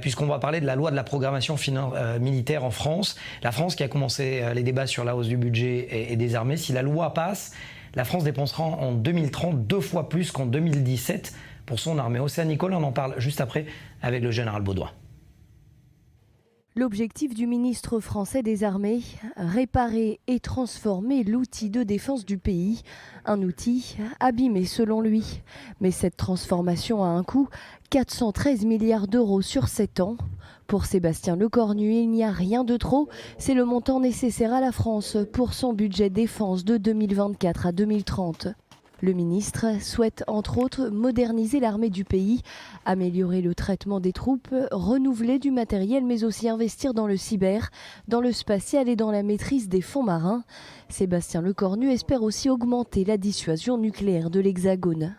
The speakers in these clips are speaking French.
puisqu'on va parler de la loi de la programmation militaire en France. La France qui a commencé les débats sur la hausse du budget et des armées. Si la loi passe, la France dépensera en 2030 2 fois plus qu'en 2017 pour son armée. Océane Nicole, on en parle juste après avec le général Baudouin. L'objectif du ministre français des Armées, réparer et transformer l'outil de défense du pays. Un outil abîmé selon lui. Mais cette transformation a un coût, 413 milliards d'euros sur 7 ans. Pour Sébastien Lecornu, il n'y a rien de trop. C'est le montant nécessaire à la France pour son budget défense de 2024 à 2030. Le ministre souhaite entre autres moderniser l'armée du pays, améliorer le traitement des troupes, renouveler du matériel mais aussi investir dans le cyber, dans le spatial et dans la maîtrise des fonds marins. Sébastien Lecornu espère aussi augmenter la dissuasion nucléaire de l'Hexagone.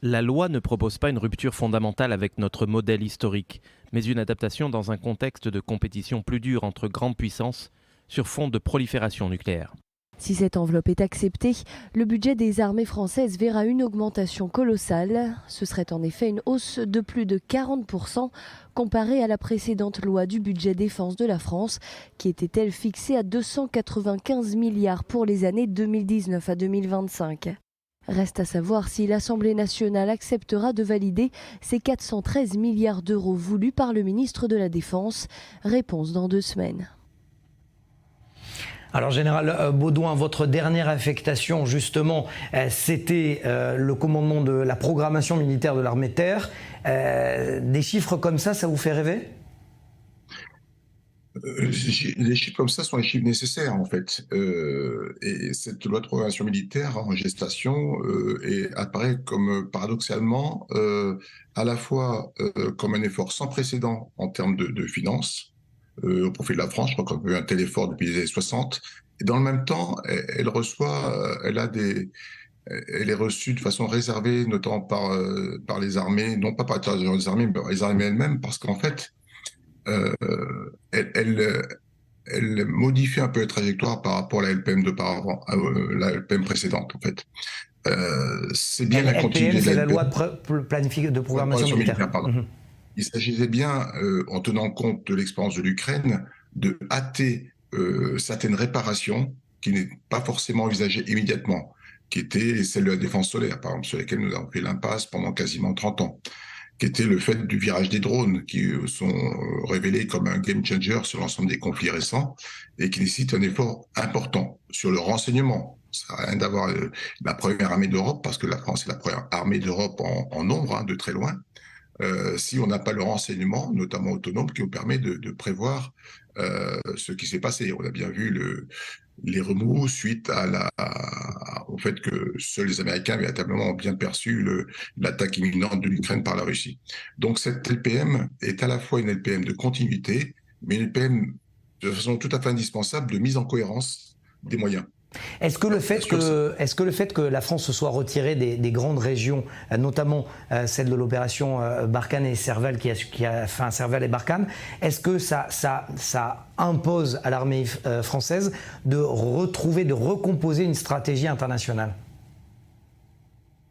La loi ne propose pas une rupture fondamentale avec notre modèle historique, mais une adaptation dans un contexte de compétition plus dure entre grandes puissances sur fond de prolifération nucléaire. Si cette enveloppe est acceptée, le budget des armées françaises verra une augmentation colossale. Ce serait en effet une hausse de plus de 40% comparée à la précédente loi du budget défense de la France, qui était elle fixée à 295 milliards pour les années 2019 à 2025. Reste à savoir si l'Assemblée nationale acceptera de valider ces 413 milliards d'euros voulus par le ministre de la Défense. Réponse dans 2 semaines. Alors Général Baudouin, votre dernière affectation justement, c'était le commandement de la programmation militaire de l'armée de terre. Des chiffres comme ça vous fait rêver ? Les chiffres comme ça sont les chiffres nécessaires en fait. Et cette loi de programmation militaire en gestation apparaît comme paradoxalement à la fois comme un effort sans précédent en termes de finances, au profit de la France. Je crois qu'on a eu un tel effort depuis les années 60. Et dans le même temps, elle est reçue de façon réservée, notamment par les armées, non pas par les armées, mais par les armées elles-mêmes, parce qu'en fait, euh, elle modifie un peu la trajectoire par rapport à la LPM d'auparavant, la LPM précédente, en fait. C'est bien la continuité LPM, de c'est la la loi de programmation militaire. Pardon. Il s'agissait bien, en tenant compte de l'expérience de l'Ukraine, de hâter certaines réparations qui n'étaient pas forcément envisagées immédiatement, qui étaient celles de la défense solaire, par exemple, sur lesquelles nous avons fait l'impasse pendant quasiment 30 ans, qui était le fait du virage des drones, qui sont révélés comme un game changer sur l'ensemble des conflits récents et qui nécessitent un effort important sur le renseignement. Ça n'a rien d'avoir la première armée d'Europe, parce que la France est la première armée d'Europe en nombre, de très loin. Si on n'a pas le renseignement, notamment autonome, qui nous permet de prévoir ce qui s'est passé. On a bien vu les remous suite au fait que seuls les Américains véritablement ont bien perçu l'attaque imminente de l'Ukraine par la Russie. Donc cette LPM est à la fois une LPM de continuité, mais une LPM de façon tout à fait indispensable de mise en cohérence des moyens. Est-ce que le fait que la France se soit retirée des grandes régions, notamment celle de l'opération Barkhane et Serval, qui a fait Serval et Barkhane, est-ce que ça impose à l'armée française de recomposer une stratégie internationale ?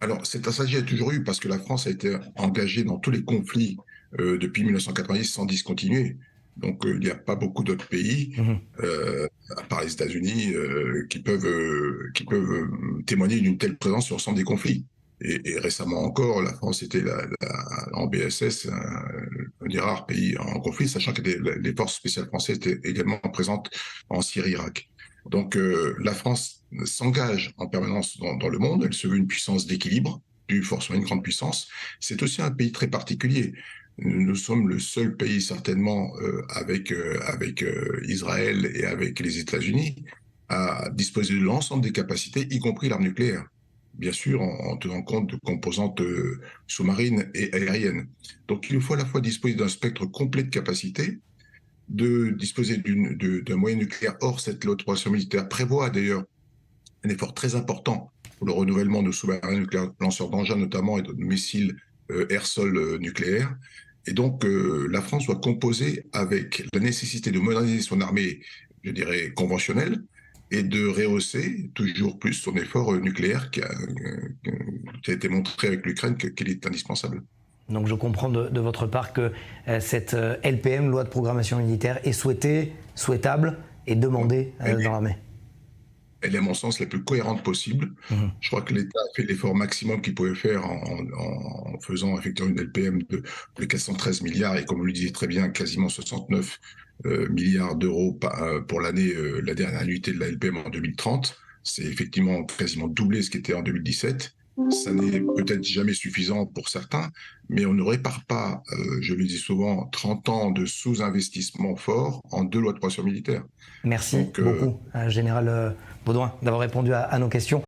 Alors, cette stratégie a toujours eu, parce que la France a été engagée dans tous les conflits depuis 1990 sans discontinuer. Donc, il n'y a pas beaucoup d'autres pays, à part les États-Unis, qui peuvent témoigner d'une telle présence sur l'ensemble des conflits. Et récemment encore, la France était en BSS, un des rares pays en conflit, sachant que les forces spéciales françaises étaient également présentes en Syrie-Irak. Donc, la France s'engage en permanence dans le monde. Elle se veut une puissance d'équilibre, plus forcément une grande puissance. C'est aussi un pays très particulier. Nous sommes le seul pays certainement avec Israël et avec les États-Unis à disposer de l'ensemble des capacités, y compris l'arme nucléaire, bien sûr en tenant compte de composantes sous-marines et aériennes. Donc il faut à la fois disposer d'un spectre complet de capacités, de disposer d'un moyen nucléaire. Or, cette loi de programmation militaire prévoit d'ailleurs un effort très important pour le renouvellement de sous-marins nucléaires lanceurs d'engins notamment et de missiles air-sol nucléaires. Et donc, la France doit composer avec la nécessité de moderniser son armée, je dirais, conventionnelle, et de rehausser toujours plus son effort nucléaire qui a été montré avec l'Ukraine qu'il est indispensable. Donc je comprends de votre part que cette LPM, loi de programmation militaire, est souhaitée, souhaitable et demandée dans l'armée. Elle est, à mon sens, la plus cohérente possible. Je crois que l'État a fait l'effort maximum qu'il pouvait faire en faisant effectivement une LPM de 413 milliards et, comme vous le disiez très bien, quasiment 69 milliards d'euros pour l'année, la dernière annuité de la LPM en 2030. C'est effectivement quasiment doublé ce qui était en 2017. Ça n'est peut-être jamais suffisant pour certains, mais on ne répare pas, je le dis souvent, 30 ans de sous-investissement fort en 2 lois de programmation militaire. Merci beaucoup, Général Baudouin, d'avoir répondu à nos questions.